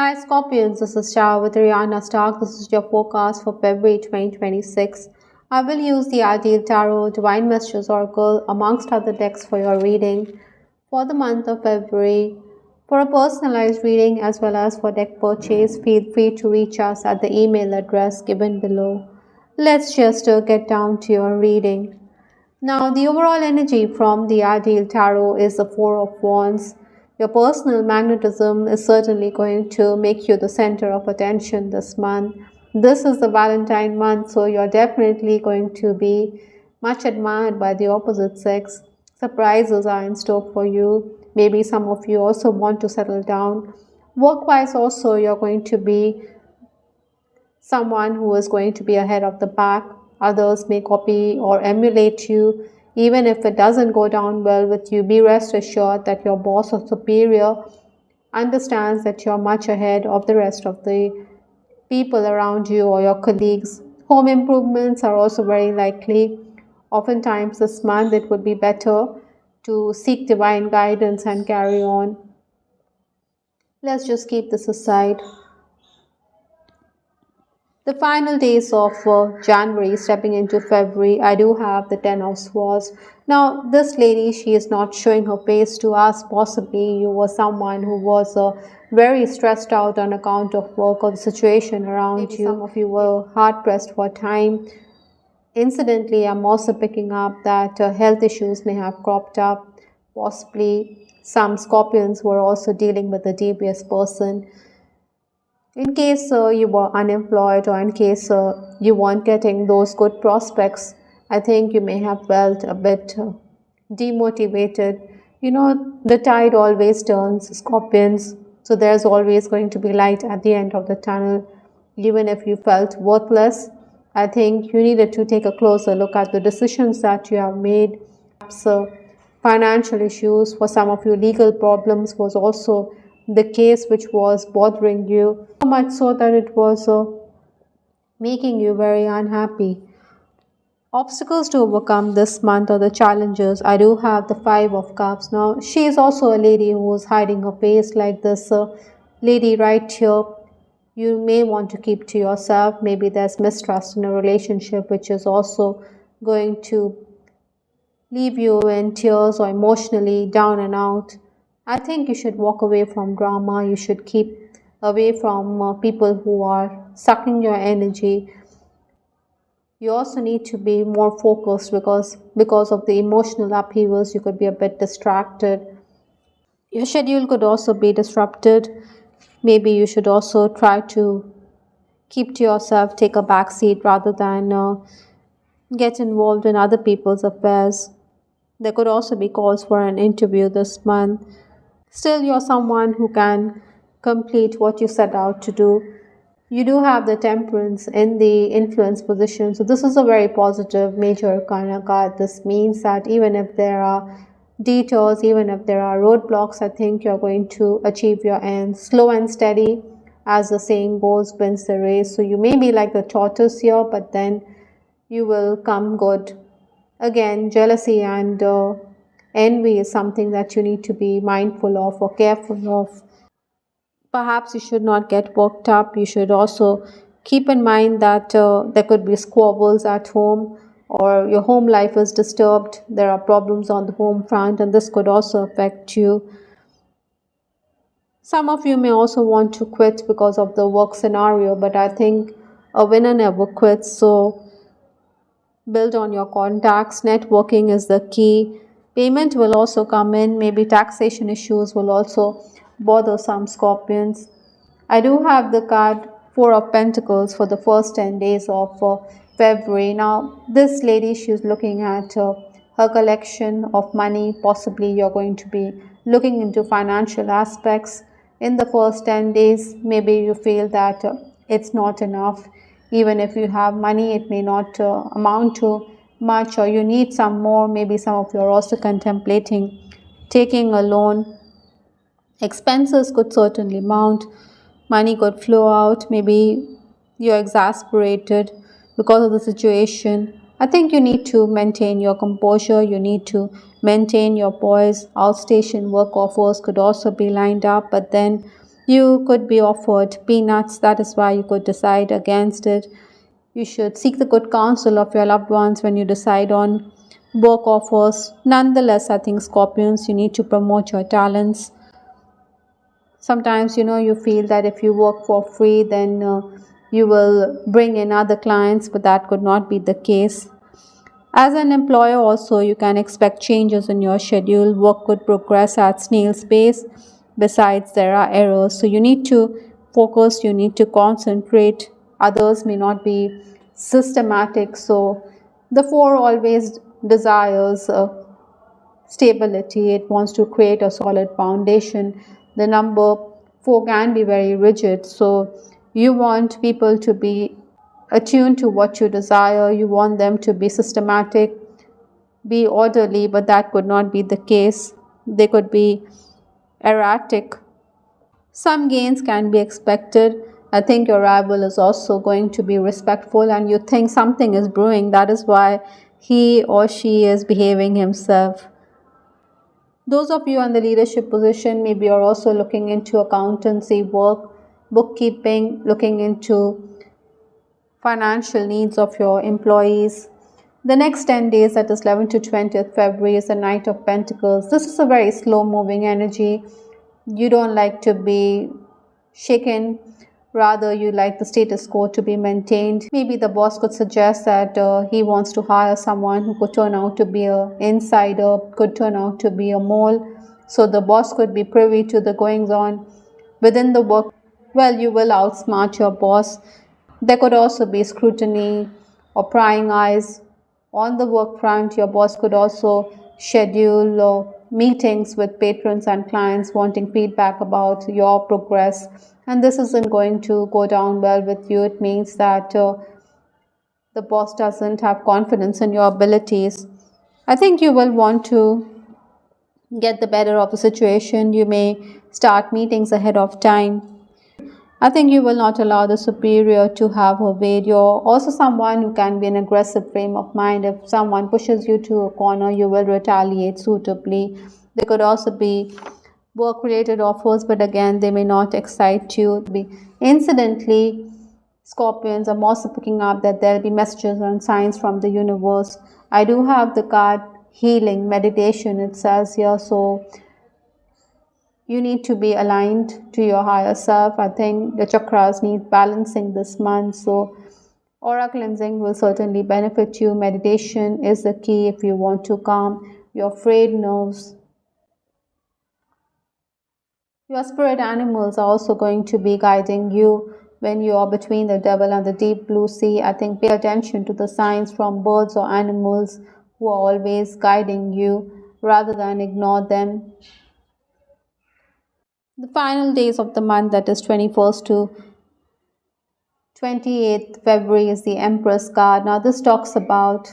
Hi Scorpions, this is Shah with Ariana Stark. This is your forecast for February 2026. I will use the Ideal Tarot, Divine Messages Oracle, amongst other decks for your reading for the month of February. For a personalized reading as well as for deck purchase, feel free to reach us at the email address given below. Let's just get down to your reading. Now, the overall energy from the Ideal Tarot is the Four of Wands. Your personal magnetism is certainly going to make you the center of attention this month. This is the Valentine month, so you're definitely going to be much admired by the opposite sex. Surprises are in store for you. Maybe some of you also want to settle down. Work-wise also, you're going to be someone who is going to be ahead of the pack. Others may copy or emulate you. Even if it doesn't go down well with you, be rest assured that your boss or superior understands that you're much ahead of the rest of the people around you or your colleagues. Home improvements are also very likely. Oftentimes this month it would be better to seek divine guidance and carry on. Let's just keep this aside. The final days of January, stepping into February, I do have the Ten of Swords. Now, this lady, she is not showing her face to us. Possibly you were someone who was very stressed out on account of work or the situation around Maybe you. Some of you were hard-pressed for time. Incidentally, I'm also picking up that health issues may have cropped up. Possibly some Scorpions were also dealing with a devious person. In case you were unemployed or in case you weren't getting those good prospects, I think you may have felt a bit demotivated. You know, the tide always turns, Scorpions, so there's always going to be light at the end of the tunnel. Even if you felt worthless, I think you needed to take a closer look at the decisions that you have made. Perhaps financial issues, for some of you legal problems was also the case which was bothering you, so much so that it was making you very unhappy. Obstacles to overcome this month or the challenges, I do have the Five of Cups. Now, she is also a lady who is hiding her face like this lady right here. You may want to keep to yourself. Maybe there's mistrust in a relationship which is also going to leave you in tears or emotionally down and out. I think you should walk away from drama. You should keep away from people who are sucking your energy. You also need to be more focused because of the emotional upheavals, you could be a bit distracted. Your schedule could also be disrupted. Maybe you should also try to keep to yourself, take a back seat rather than get involved in other people's affairs. There could also be calls for an interview this month. Still, you're someone who can complete what you set out to do. You do have the Temperance in the influence position. So this is a very positive major kind of card. This means that even if there are detours, even if there are roadblocks, I think you're going to achieve your ends. Slow and steady, as the saying goes, wins the race. So you may be like the tortoise here, but then you will come good. Again, jealousy and envy is something that you need to be mindful of or careful of. Perhaps you should not get worked up. You should also keep in mind that there could be squabbles at home or your home life is disturbed. There are problems on the home front and this could also affect you. Some of you may also want to quit because of the work scenario, but I think a winner never quits. So build on your contacts. Networking is the key. Payment will also come in. Maybe taxation issues will also bother some Scorpions. I do have the card Four of Pentacles for the first 10 days of February. Now, this lady, she's looking at her collection of money. Possibly you're going to be looking into financial aspects in the first 10 days. Maybe you feel that it's not enough. Even if you have money, it may not amount to much or you need some more. Maybe some of you are also contemplating taking a loan. Expenses could certainly mount. Money could flow out. Maybe you're exasperated because of the situation. I think you need to maintain your composure. You need to maintain your poise. Outstation work offers could also be lined up, but then You could be offered peanuts, that is why you could decide against it. You should seek the good counsel of your loved ones when you decide on work offers. Nonetheless, I think Scorpions, you need to promote your talents. Sometimes, you feel that if you work for free, then you will bring in other clients, but that could not be the case. As an employer, also, you can expect changes in your schedule. Work could progress at snail's pace. Besides, there are errors. So, you need to focus, you need to concentrate. Others may not be systematic. So, the four always desires stability, it wants to create a solid foundation. The number four can be very rigid. So, you want people to be attuned to what you desire, you want them to be systematic, be orderly, but that could not be the case. They could be erratic. Some gains can be expected. I think your rival is also going to be respectful and you think something is brewing. That is why he or she is behaving himself. Those of you in the leadership position, maybe you're also looking into accountancy work, bookkeeping, looking into financial needs of your employees. The next 10 days, that is 11th to 20th February, is the Knight of Pentacles. This is a very slow moving energy. You don't like to be shaken, rather you like the status quo to be maintained. Maybe the boss could suggest that he wants to hire someone who could turn out to be an insider, could turn out to be a mole. So the boss could be privy to the goings on within the work. Well, you will outsmart your boss. There could also be scrutiny or prying eyes on the work front. Your boss could also schedule meetings with patrons and clients wanting feedback about your progress, and this isn't going to go down well with you. It means that the boss doesn't have confidence in your abilities. I think you will want to get the better of the situation. You may start meetings ahead of time. I think you will not allow the superior to have her way. You're also someone who can be an aggressive frame of mind. If someone pushes you to a corner, you will retaliate suitably. There could also be work-related offers, but again, they may not excite you. Incidentally, Scorpions, I'm also picking up that there'll be messages and signs from the universe. I do have the card healing meditation, it says here, so you need to be aligned to your higher self. I think the chakras need balancing this month. So aura cleansing will certainly benefit you. Meditation is the key if you want to calm your frayed nerves. Your spirit animals are also going to be guiding you when you are between the devil and the deep blue sea. I think pay attention to the signs from birds or animals who are always guiding you rather than ignore them. The final days of the month, that is 21st to 28th February, is the Empress card. Now this talks about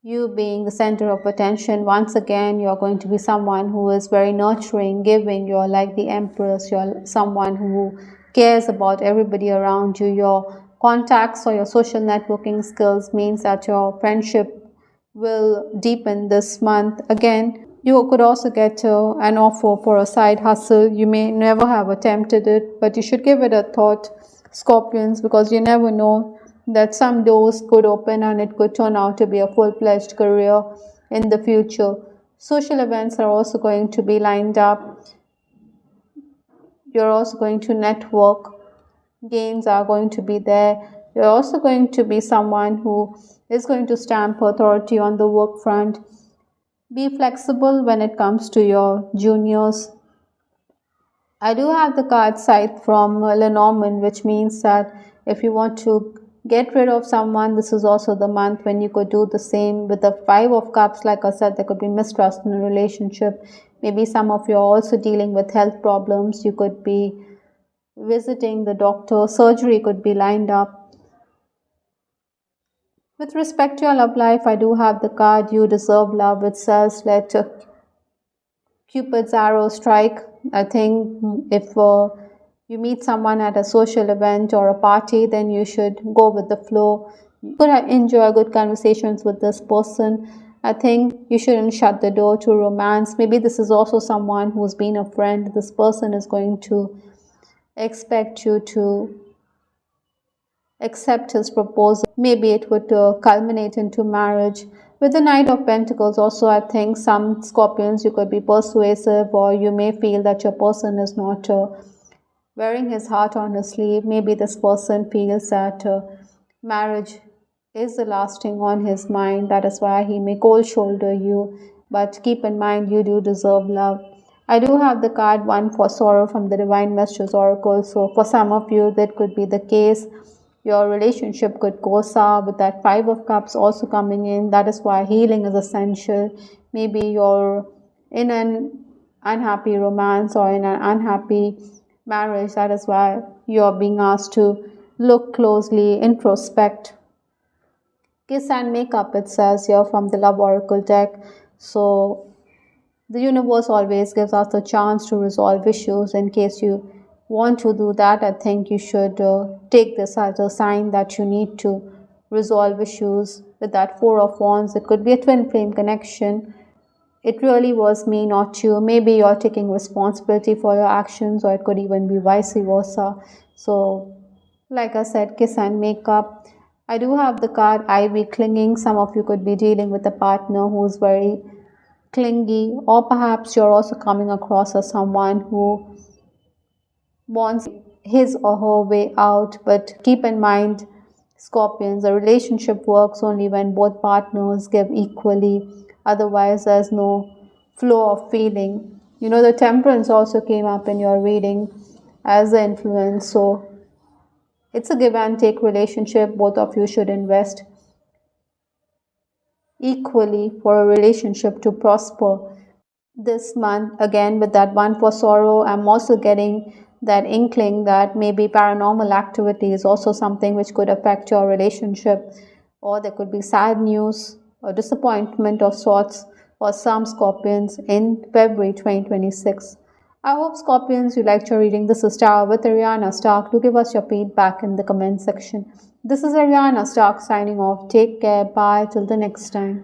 you being the center of attention. Once again, you're going to be someone who is very nurturing, giving. You're like the Empress. You're someone who cares about everybody around you. Your contacts or your social networking skills means that your friendship will deepen this month. Again, you could also get an offer for a side hustle. You may never have attempted it, but you should give it a thought, Scorpions, because you never know that some doors could open and it could turn out to be a full-fledged career in the future. Social events are also going to be lined up. You're also going to network. Gains are going to be there. You're also going to be someone who is going to stamp authority on the work front. Be flexible when it comes to your juniors. I do have the card Scythe from Lenormand, which means that if you want to get rid of someone, this is also the month when you could do the same. With the Five of Cups, like I said, there could be mistrust in a relationship. Maybe some of you are also dealing with health problems. You could be visiting the doctor. Surgery could be lined up. With respect to your love life, I do have the card You Deserve Love, which says let Cupid's arrow strike. I think if you meet someone at a social event or a party, then you should go with the flow. You could enjoy good conversations with this person. I think you shouldn't shut the door to romance. Maybe this is also someone who's been a friend. This person is going to expect you to accept his proposal. Maybe it would culminate into marriage. With the Knight of Pentacles, also, I think some Scorpions, you could be persuasive, or you may feel that your person is not wearing his heart on his sleeve. Maybe this person feels that marriage is the last thing on his mind. That is why he may cold shoulder you. But keep in mind, you do deserve love. I do have the card One for Sorrow from the Divine Messages Oracle. So for some of you, that could be the case. Your relationship could go sour with that Five of Cups also coming in. That is why healing is essential. Maybe you're in an unhappy romance or in an unhappy marriage. That is why you're being asked to look closely, introspect. Kiss and make up, it says here from the Love Oracle deck. So the universe always gives us the chance to resolve issues. In case you want to do that, I think you should take this as a sign that you need to resolve issues. With that Four of Wands, it could be a twin flame connection. It really was me, not you. Maybe you're taking responsibility for your actions, or it could even be vice versa. So like I said, kiss and make up. I do have the card Ivy clinging. Some of you could be dealing with a partner who's very clingy, or perhaps you're also coming across as someone who wants his or her way out. But keep in mind, Scorpions, a relationship works only when both partners give equally. Otherwise, there's no flow of feeling. The Temperance also came up in your reading as the influence. So it's a give and take relationship. Both of you should invest equally for a relationship to prosper. This month, again, with that One for Sorrow, I'm also getting that inkling that maybe paranormal activity is also something which could affect your relationship, or there could be sad news or disappointment of sorts for some Scorpions in February 2026. I hope, Scorpions, you liked your reading. This is Tara with Ariana Stark. Do give us your feedback in the comment section. This is Ariana Stark signing off. Take care. Bye. Till the next time.